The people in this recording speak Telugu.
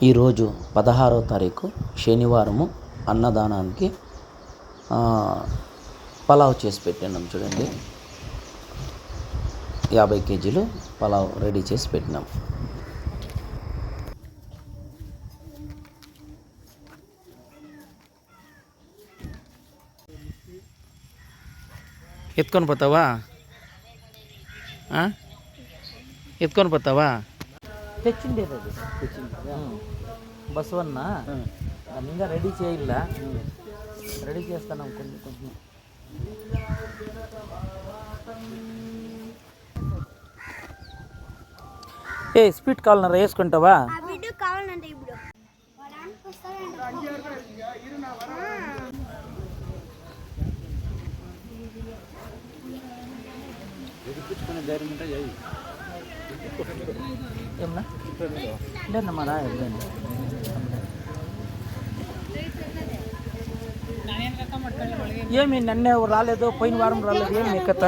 ఈరోజు 16వ తారీఖు శనివారము అన్నదానానికి పలావ్ చేసి పెట్టినాం చూడండి. 50 కేజీలు పలావ్ రెడీ చేసి పెట్టినాం. ఎత్తుకొని పోతావా? ఎత్తుకొని పోతావా? తెచ్చిండేది అది బస్వన్న దాన్ని ఇంకా రెడీ చేయాల. రెడీ చేస్తున్నాం కొంచెం కొంచెం. స్వీట్ కావాలన్నా వేసుకుంటావా? ఏమన్నా లేదమ్మా రా. ఏమి నన్నే రాలేదు, పోయిన వారం రాలేదు, ఏమి కథ?